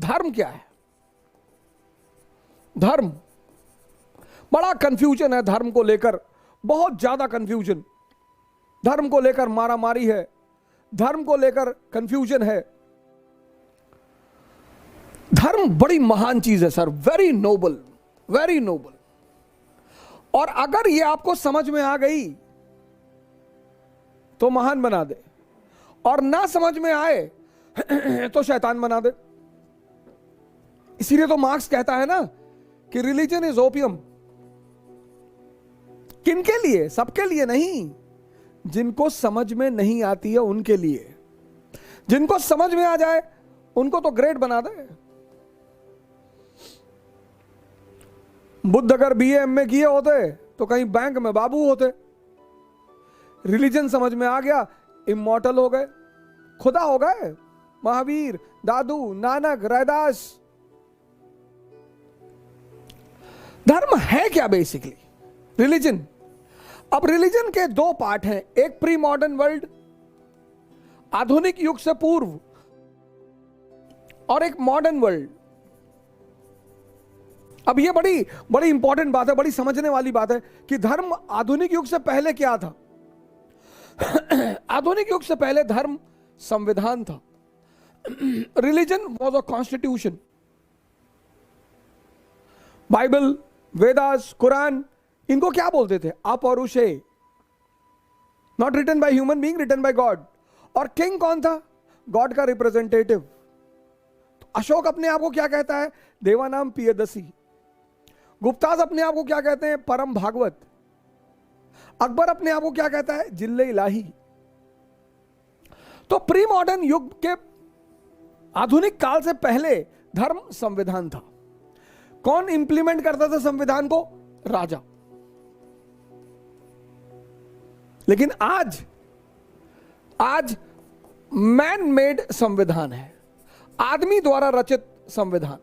धर्म क्या है? धर्म, बड़ा कंफ्यूजन है धर्म को लेकर, बहुत ज्यादा कंफ्यूजन। धर्म को लेकर मारामारी है, धर्म को लेकर कंफ्यूजन है। धर्म बड़ी महान चीज है sir, very noble, very noble. और अगर ये आपको समझ में आ गई तो महान बना दे, और ना समझ में आए तो शैतान बना दे। इसीलिए तो मार्क्स कहता है ना कि रिलीजन इज ओपियम। किनके लिए? सबके लिए नहीं, जिनको समझ में नहीं आती है उनके लिए। जिनको समझ में आ जाए उनको तो ग्रेट बना दे। बुद्ध अगर बीए एमए किए होते तो कहीं बैंक में बाबू होते। रिलीजन समझ में आ गया, इमॉर्टल हो गए, खुदा हो गए। महावीर, दादू, नानक, रैदास। धर्म है क्या बेसिकली? रिलीजन। अब रिलीजन के दो पार्ट हैं, एक प्री मॉडर्न वर्ल्ड, आधुनिक युग से पूर्व, और एक मॉडर्न वर्ल्ड। अब ये बड़ी बड़ी इंपॉर्टेंट बात है, बड़ी समझने वाली बात है कि धर्म आधुनिक युग से पहले क्या था। आधुनिक युग से पहले धर्म संविधान था। Religion was a constitution. Bible, Vedas, Quran, इनको क्या बोलते थे? अपौरुषे, not written by human being, written by God. और किंग कौन था? गॉड का रिप्रेजेंटेटिव। तो अशोक अपने आप को क्या कहता है? देवानाम पियदसी। गुप्ताज अपने आप को क्या कहते हैं? परम भागवत। अकबर अपने आप को क्या कहता है? जिल्ले इलाही। तो प्री मॉडर्न युग के आधुनिक काल से पहले धर्म संविधान था। कौन इंप्लीमेंट करता था संविधान को? राजा। लेकिन आज मैन मेड संविधान है, आदमी द्वारा रचित संविधान।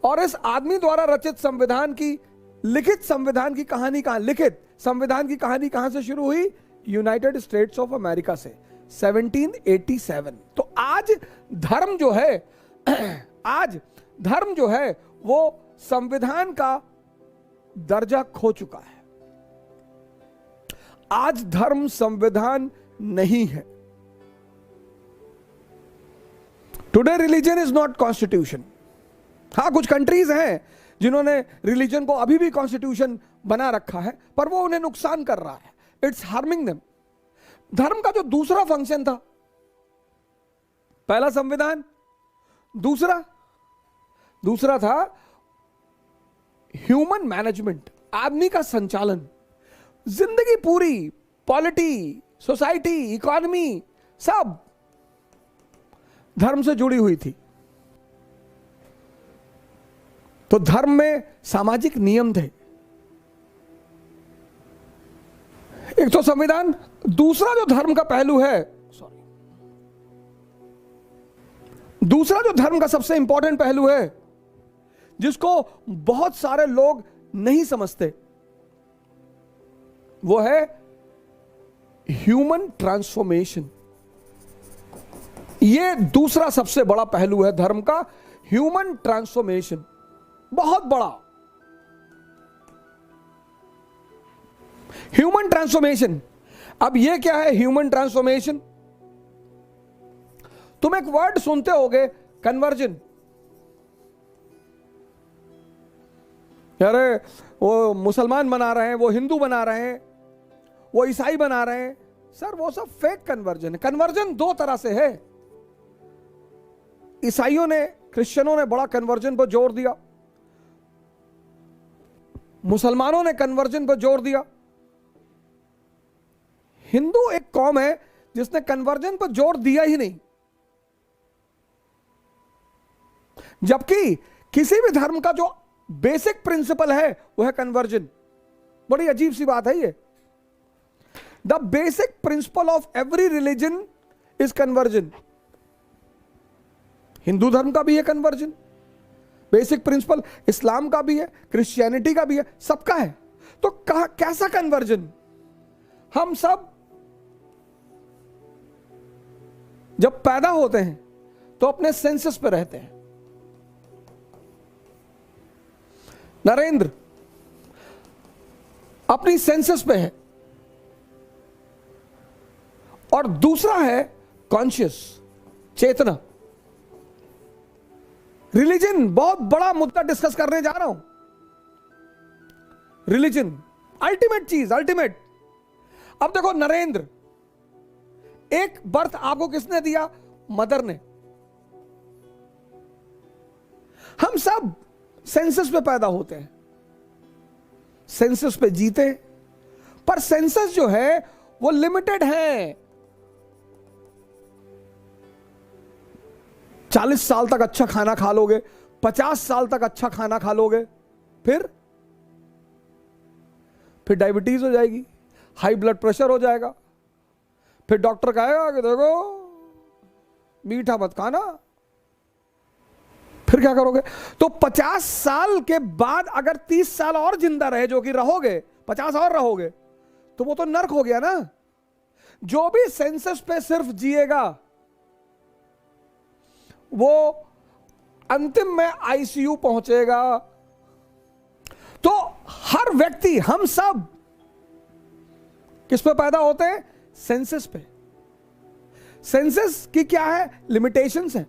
और इस आदमी द्वारा रचित संविधान की, लिखित संविधान की कहानी कहां, लिखित संविधान की कहानी कहां से शुरू हुई? यूनाइटेड स्टेट्स ऑफ अमेरिका से, 1787। तो आज धर्म जो है वो संविधान का दर्जा खो चुका है। आज धर्म संविधान नहीं है। Today religion is not constitution. हाँ, कुछ कंट्रीज हैं जिन्होंने रिलीजन को अभी भी कॉन्स्टिट्यूशन बना रखा है, पर वो उन्हें नुकसान कर रहा है। It's harming them. धर्म का जो दूसरा फंक्शन था, पहला संविधान, दूसरा था ह्यूमन मैनेजमेंट, आदमी का संचालन। जिंदगी पूरी, पॉलिटी, सोसाइटी, इकोनॉमी, सब धर्म से जुड़ी हुई थी। तो धर्म में सामाजिक नियम थे। एक तो संविधान, दूसरा जो धर्म का पहलू है, दूसरा जो धर्म का सबसे इंपॉर्टेंट पहलू है, जिसको बहुत सारे लोग नहीं समझते, वो है ह्यूमन ट्रांसफॉर्मेशन। ये दूसरा सबसे बड़ा पहलू है धर्म का, ह्यूमन ट्रांसफॉर्मेशन। बहुत बड़ा ह्यूमन ट्रांसफॉर्मेशन। अब ये क्या है ह्यूमन ट्रांसफॉर्मेशन? तुम एक वर्ड सुनते होगे, कन्वर्जन। अरे वो मुसलमान बना रहे हैं, वो हिंदू बना रहे हैं, वो ईसाई बना रहे हैं। सर वो सब फेक कन्वर्जन है। कन्वर्जन दो तरह से है। ईसाइयों ने, क्रिश्चियनों ने बड़ा कन्वर्जन पर जोर दिया, मुसलमानों ने कन्वर्जन पर जोर दिया। हिंदू एक कौम है जिसने कन्वर्जन पर जोर दिया ही नहीं। जबकि किसी भी धर्म का जो बेसिक प्रिंसिपल है वो है कन्वर्जन। बड़ी अजीब सी बात है ये। The basic principle of every religion is conversion. Hindu धर्म का भी है कन्वर्जन, बेसिक प्रिंसिपल। इस्लाम का भी है, क्रिश्चियनिटी का भी है, सबका है। तो कैसा कन्वर्जन? हम सब जब पैदा होते हैं तो अपने सेंसस पे रहते हैं, नरेंद्र अपनी सेंसेस पे है, और दूसरा है कॉन्शियस, चेतना। रिलीजन बहुत बड़ा मुद्दा डिस्कस करने जा रहा हूं। रिलीजन अल्टीमेट चीज, अल्टीमेट। अब देखो नरेंद्र, एक बर्थ आपको किसने दिया? मदर ने। हम सब सेंसस पे पैदा होते हैं, सेंसस पे जीते, पर सेंसस जो है वो लिमिटेड है। 40 साल तक अच्छा खाना खा लोगे, 50 साल तक अच्छा खाना खा लोगे, फिर डायबिटीज हो जाएगी, हाई ब्लड प्रेशर हो जाएगा, फिर डॉक्टर कहेगा कि देखो मीठा मत खाना, फिर क्या करोगे? तो 50 साल के बाद अगर 30 साल और जिंदा रहे, जो कि रहोगे, 50 और रहोगे, तो वो तो नर्क हो गया ना। जो भी सेंसस पे सिर्फ जिएगा वो अंतिम में आईसीयू पहुंचेगा। तो हर व्यक्ति, हम सब किस पे पैदा होते हैं? सेंसस पे। सेंसस की क्या है? लिमिटेशंस हैं।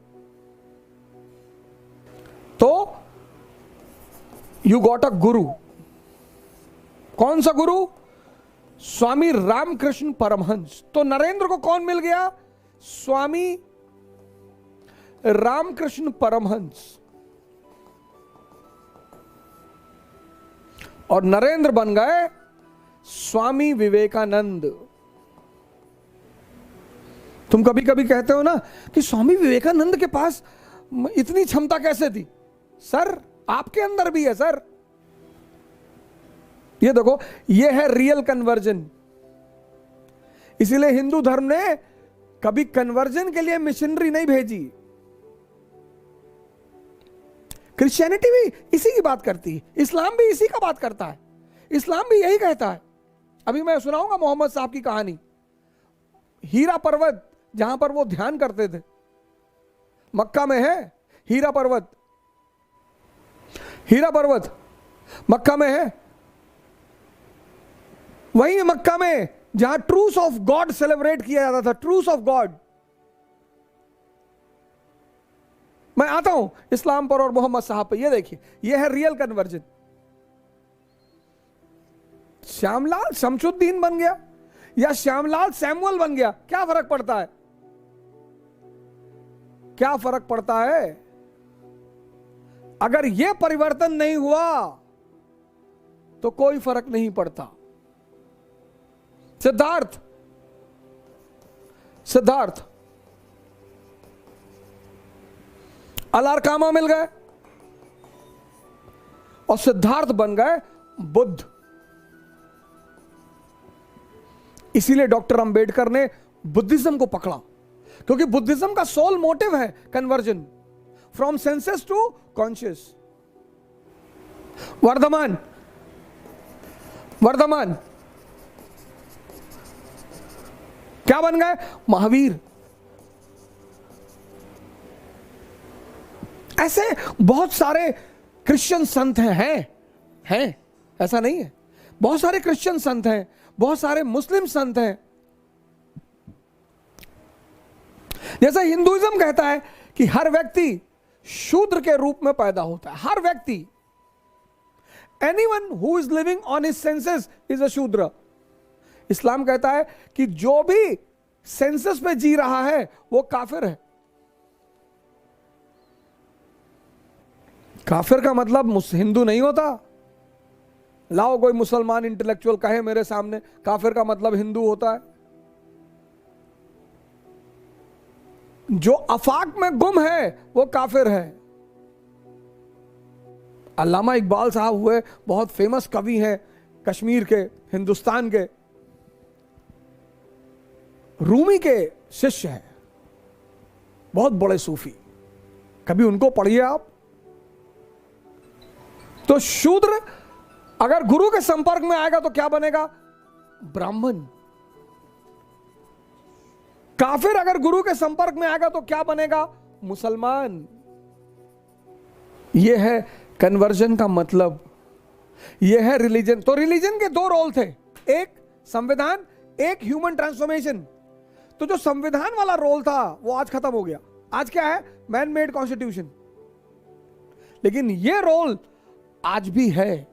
तो यू गॉट अ गुरु। कौन सा गुरु? स्वामी रामकृष्ण परमहंस। तो नरेंद्र को कौन मिल गया? स्वामी रामकृष्ण परमहंस। और नरेंद्र बन गए स्वामी विवेकानंद। तुम कभी कभी कहते हो ना कि स्वामी विवेकानंद के पास इतनी क्षमता कैसे थी? सर आपके अंदर भी है सर। ये देखो, ये है रियल कन्वर्जन। इसीलिए हिंदू धर्म ने कभी कन्वर्जन के लिए मिशनरी नहीं भेजी। क्रिश्चियनिटी भी इसी की बात करती है, इस्लाम भी इसी का बात करता है, इस्लाम भी यही कहता है। अभी मैं सुनाऊंगा मोहम्मद साहब की कहानी। हीरा पर्वत जहां पर वो ध्यान करते थे, मक्का में है हीरा पर्वत। हीरा पर्वत मक्का में है। वही मक्का में जहां ट्रूथ ऑफ गॉड सेलिब्रेट किया जाता था, ट्रूथ ऑफ गॉड। मैं आता हूं इस्लाम पर और मोहम्मद साहब पर। ये देखिए, ये है रियल कन्वर्जन। श्यामलाल शमशुद्दीन बन गया या श्यामलाल सैमुअल बन गया, क्या फर्क पड़ता है? क्या फर्क पड़ता है? अगर यह परिवर्तन नहीं हुआ तो कोई फर्क नहीं पड़ता। सिद्धार्थ अलारकामा मिल गए और सिद्धार्थ बन गए बुद्ध। इसीलिए डॉक्टर अंबेडकर ने बुद्धिज्म को पकड़ा, क्योंकि बुद्धिज्म का सोल मोटिव है conversion from senses to conscious. Vardhaman क्या बन गए? महावीर। ऐसे बहुत सारे क्रिश्चियन संत हैं, ऐसा नहीं है। बहुत सारे क्रिश्चियन संत हैं, बहुत सारे मुस्लिम संत हैं। जैसे हिंदुइज्म कहता है कि हर व्यक्ति शूद्र के रूप में पैदा होता है। हर व्यक्ति, anyone who is living on his senses is a शूद्र। इस्लाम कहता है कि जो भी सेंसस पे जी रहा है वो काफिर है। काफिर का मतलब हिंदू नहीं होता। लाओ कोई मुसलमान इंटेलेक्चुअल कहे मेरे सामने काफिर का मतलब हिंदू होता है। जो आफाक में गुम है वो काफिर है। अल्लामा इकबाल साहब हुए बहुत फेमस कवि हैं कश्मीर के, हिंदुस्तान के, रूमी के शिष्य हैं, बहुत बड़े सूफी। कभी उनको पढ़िए आप। तो शूद्र अगर गुरु के संपर्क में आएगा तो क्या बनेगा? ब्राह्मण। काफिर अगर गुरु के संपर्क में आएगा तो क्या बनेगा? मुसलमान। यह है कन्वर्जन का मतलब। ये है रिलीजन। तो रिलीजन के दो रोल थे, एक संविधान, एक ह्यूमन ट्रांसफॉर्मेशन। तो जो संविधान वाला रोल था वो आज खत्म हो गया। आज क्या है? Man made constitution. लेकिन ये रोल आज भी है।